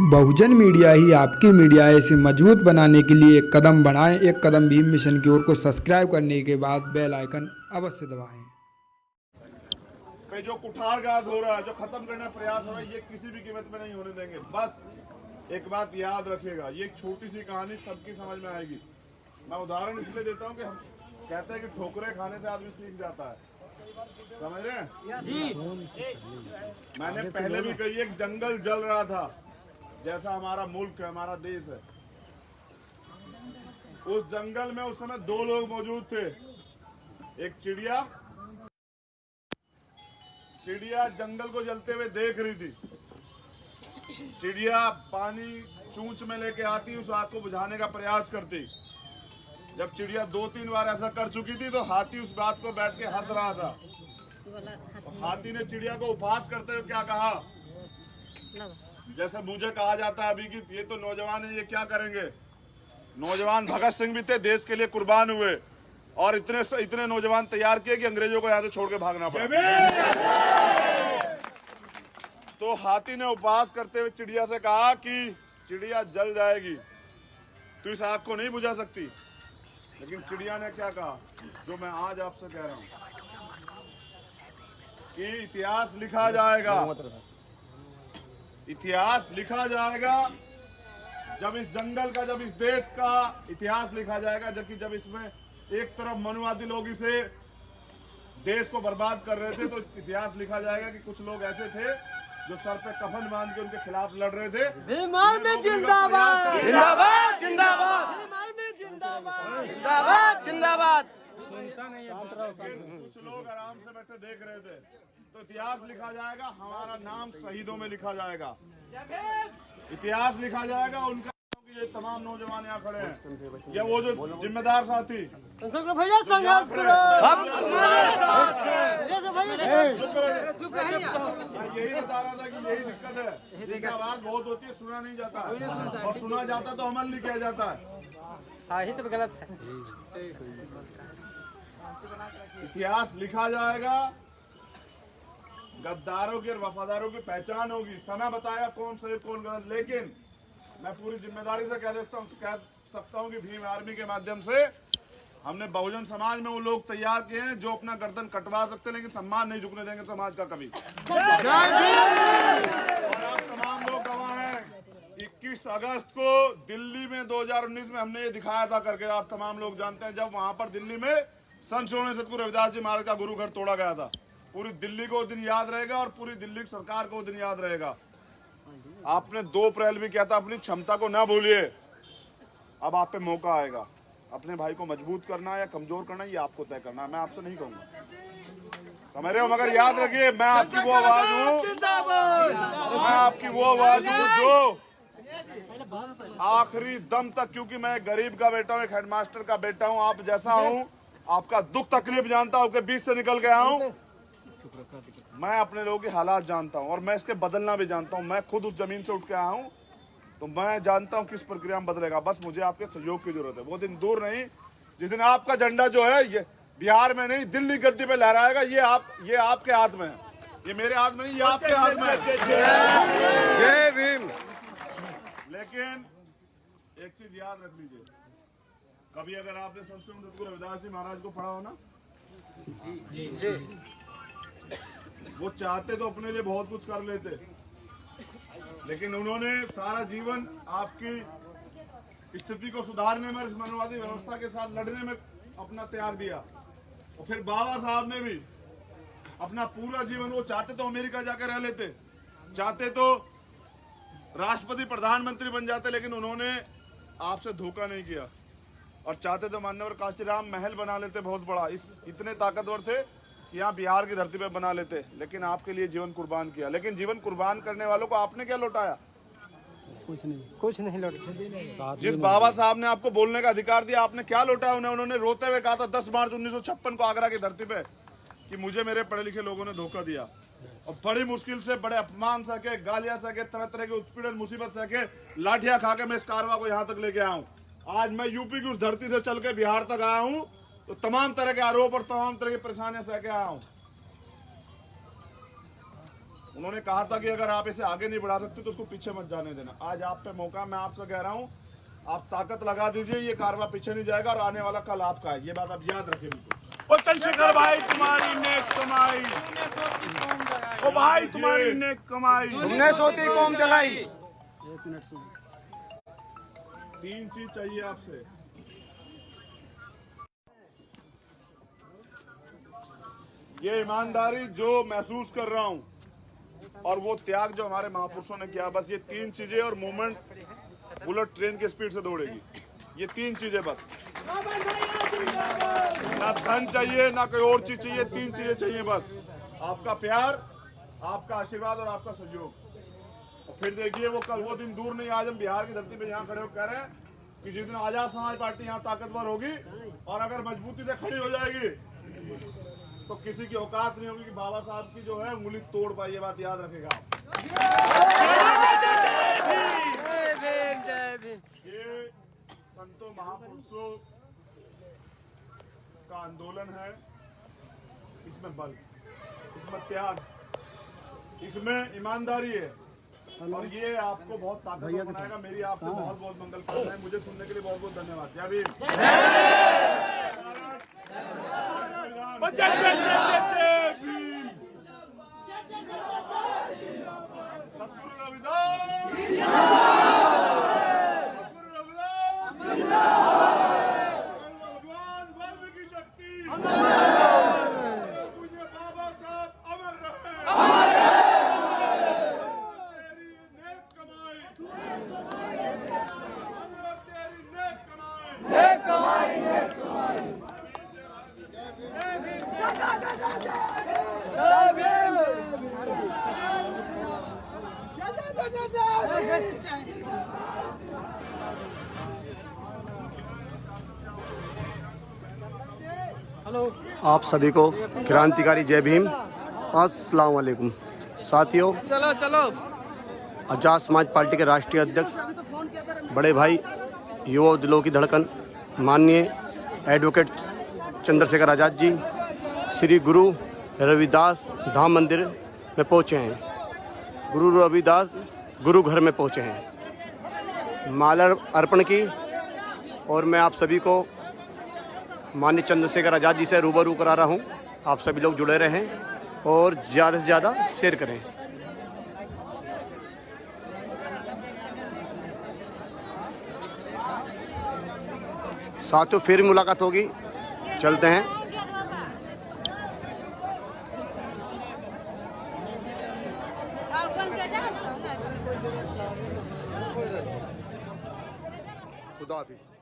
बहुजन media ही आपकी media है। इसे मजबूत बनाने के लिए एक कदम बढ़ाएं। एक कदम भीम मिशन की ओर को सब्सक्राइब करने के बाद बेल आइकन अवश्य दबाएं। पे जो कुठारघात हो रहा है, जो खत्म करने का प्रयास हो रहा है, ये किसी भी कीमत में नहीं होने देंगे। बस एक बात याद रखिएगा, ये एक छोटी सी कहानी सबकी समझ में आएगी। मैं उदाहरण इसलिए देता हूँ कि हम कहते हैं कि ठोकरे खाने से आदमी सीख जाता है, समझ रहे हैं जी? मैंने पहले भी कही, एक जंगल जल रहा था जैसा हमारा मुल्क है, हमारा देश है। उस जंगल में उस समय दो लोग मौजूद थे। एक चिड़िया जंगल को जलते हुए देख रही थी। चिड़िया पानी चूंच में लेके आती, उस आग को बुझाने का प्रयास करती। जब चिड़िया 2-3 बार ऐसा कर चुकी थी तो हाथी उस बात को बैठ के हंस रहा था। तो हाथी ने चिड़िया को उपहास करते हुए क्या कहा, जैसे मुझे कहा जाता है अभी कि ये तो नौजवान है, ये क्या करेंगे। नौजवान भगत सिंह भी थे, देश के लिए कुर्बान हुए, और इतने नौजवान तैयार किए कि अंग्रेजों को यहाँ से छोड़ के भागना पड़ा। तो हाथी ने उपहास करते हुए चिड़िया से कहा कि चिड़िया जल जाएगी, तू इस आग को नहीं बुझा सकती। लेकिन चिड़िया ने क्या कहा, जो मैं आज आपसे कह रहा हूं कि इतिहास लिखा जाएगा। इतिहास लिखा जाएगा जब इस जंगल का, जब इस देश का इतिहास लिखा जाएगा। जबकि जब इसमें एक तरफ मनुवादी लोग इसे देश को बर्बाद कर रहे थे, तो इतिहास लिखा जाएगा कि कुछ लोग ऐसे थे जो सर पे कफन बांध के उनके खिलाफ लड़ रहे थे। बीमार में जिंदाबाद, जिंदाबाद जिंदाबाद, बीमार में जिंदाबाद, जिंदाबाद जिंदाबाद। कुछ लोग आराम से बैठे देख रहे थे। तो इतिहास लिखा जाएगा, हमारा नाम शहीदों में लिखा जाएगा। इतिहास लिखा जाएगा उनका, ये तमाम नौजवान यहाँ खड़े हैं, या वो जो जिम्मेदार साथी। भैया संघर्ष करो, हम तुम्हारे साथ हैं। मैं यही बता रहा था कि यही दिक्कत है, इसकी आवाज बहुत होती है, सुना नहीं जाता, और सुना जाता तो अमल नहीं किया जाता है। यही तो गलत है। इतिहास लिखा जाएगा, गद्दारों की और वफादारों की पहचान होगी। समय बताएगा कौन सही कौन गलत। लेकिन मैं पूरी जिम्मेदारी से कह सकता हूं कि भीम आर्मी के माध्यम से हमने बहुजन समाज में वो लोग तैयार किए हैं जो अपना गर्दन कटवा सकते हैं, लेकिन सम्मान नहीं झुकने देंगे समाज का कभी। और आप तमाम लोग गवाह हैं। 21 अगस्त को दिल्ली में 2019 में हमने ये दिखाया था करके, आप तमाम लोग जानते हैं, जब वहां पर दिल्ली में संत श्रोमणी सतगुरु रविदास जी महाराज का गुरु घर तोड़ा गया था। पूरी दिल्ली को दिन याद रहेगा और पूरी दिल्ली की सरकार को दिन याद रहेगा। आपने 2 अप्रैल भी किया था, अपनी क्षमता को ना भूलिए। अब आप पे मौका आएगा, अपने भाई को मजबूत करना या कमजोर करना ये आपको तय करना है। मैं आपसे नहीं कहूंगा, समझ रहे हो, मगर याद रखिए मैं आपकी वो आवाज हूँ, मैं आपकी वो आवाज हूँ जो आखिरी दम तक, क्योंकि मैं गरीब का बेटा हूँ, एक हेडमास्टर का बेटा हूँ, आप जैसा हूँ, आपका दुख तकलीफ जानता हूँ, के बीच से निकल गया हूँ। मैं अपने लोगों के हालात जानता हूँ और मैं इसके बदलना भी जानता हूँ। मैं खुद उस जमीन से उठ के आया हूँ, तो मैं जानता हूँ किस प्रक्रिया में बदलेगा। बस मुझे आपके सहयोग की जरूरत है। वो दिन दूर नहीं जिस दिन आपका झंडा जो है ये बिहार में नहीं दिल्ली गद्दी पे लहराएगा। ये आपके हाथ में है, ये मेरे हाथ में नहीं, ये आपके हाथ में है। जय भीम। लेकिन एक चीज याद रख लीजिए, कभी अगर आपने संत श्रोमणी सतगुरु रविदास जी महाराज को पढ़ा हो ना, वो चाहते तो अपने लिए बहुत कुछ कर लेते, लेकिन उन्होंने सारा जीवन आपकी स्थिति को सुधारने में, इस मनुवादी व्यवस्था के साथ लड़ने में अपना त्याग दिया। और फिर बाबा साहब ने भी अपना पूरा जीवन, वो चाहते तो अमेरिका जाकर रह लेते, चाहते तो राष्ट्रपति प्रधानमंत्री बन जाते, लेकिन उन्होंने आपसे धोखा नहीं किया। और चाहते तो मान्यवर काशीराम महल बना लेते बहुत बड़ा, इतने ताकतवर थे कि यहाँ बिहार की धरती पे बना लेते, लेकिन आपके लिए जीवन कुर्बान किया। लेकिन जीवन कुर्बान करने वालों को आपने क्या लौटाया? कुछ नहीं लौटा। जिस बाबा साहब ने आपको बोलने का अधिकार दिया, आपने क्या लौटाया उन्हें? उन्होंने रोते हुए कहा था 10 मार्च 1956 को आगरा की धरती पे कि मुझे मेरे पढ़े लिखे लोगों ने धोखा दिया, और बड़ी मुश्किल से, बड़े अपमान सके, गालियां सके, तरह तरह के उत्पीड़न मुसीबत सके, लाठियां खा के मैं इस कारवा को यहाँ तक लेके आया हूँ। आज मैं यूपी की उस धरती से चल के बिहार तक आया हूँ, तो तमाम तरह के आरोप और तमाम तरह की परेशानियां सह के आया हूँ। उन्होंने कहा था कि अगर आप इसे आगे नहीं बढ़ा सकते तो उसको पीछे मत जाने देना। आज आप पे मौका, मैं आपसे कह रहा हूँ, आप ताकत लगा दीजिए, ये कारवा पीछे नहीं जाएगा और आने वाला कल आपका है, ये बात आप याद रखें बिल्कुल। ओ चंद्रशेखर भाई तुम्हारी नेक कमाई, ओ भाई तुम्हारी नेक कमाई। तुमने सोती कौम जगाई। 3 चीज चाहिए आपसे। ये ईमानदारी जो महसूस कर रहा हूं और वो त्याग जो हमारे महापुरुषों ने किया, बस ये 3 चीजें, और मूवमेंट बुलेट ट्रेन की स्पीड से दौड़ेगी। ये 3 चीजें बस, ना धन चाहिए ना कोई और चीज चाहिए, 3 चीजें चाहिए बस, आपका प्यार, आपका आशीर्वाद और आपका सहयोग। और फिर देखिए वो कल वो दिन दूर नहीं, आज हम बिहार की धरती पे यहाँ खड़े होकर कह रहे हैं कि जिस दिन आजाद समाज पार्टी यहाँ ताकतवर होगी और अगर मजबूती से खड़ी हो जाएगी तो किसी की औकात नहीं होगी कि बाबा साहब की जो है उंगली तोड़ पाए, ये बात याद रखेगा। ये संतों महापुरुषों का आंदोलन है, इसमें बल, इसमें त्याग, इसमें ईमानदारी है और ये आपको बहुत ताकतवर बनाएगा। मेरी आपसे बहुत बहुत मंगल कामनाएं। मुझे सुनने के लिए बहुत बहुत धन्यवाद। जय भीम। सतगुरु रविदास, सतगुरु रविदास, भगवान वाल्मीकि की शक्ति, पूज्य बाबा साहब अमर रहे। तेरी नेक कमाई, तेरी नेक कमाई। आप सभी को क्रांतिकारी जय भीम, अस्सलाम वालेकुम। साथियों, चलो चलो। आजाद समाज पार्टी के राष्ट्रीय अध्यक्ष बड़े भाई, युवा दिलों की धड़कन, माननीय एडवोकेट चंद्रशेखर आज़ाद जी श्री गुरु रविदास धाम मंदिर में पहुँचे हैं। गुरु रविदास गुरु घर में पहुँचे हैं, माला अर्पण की, और मैं आप सभी को माननीय चंद्रशेखर आज़ाद जी से रूबरू करा रहा हूँ। आप सभी लोग जुड़े रहें और ज़्यादा से ज़्यादा शेयर करें। साथियों, फिर मुलाकात होगी, चलते हैं। खुदा हाफिज़।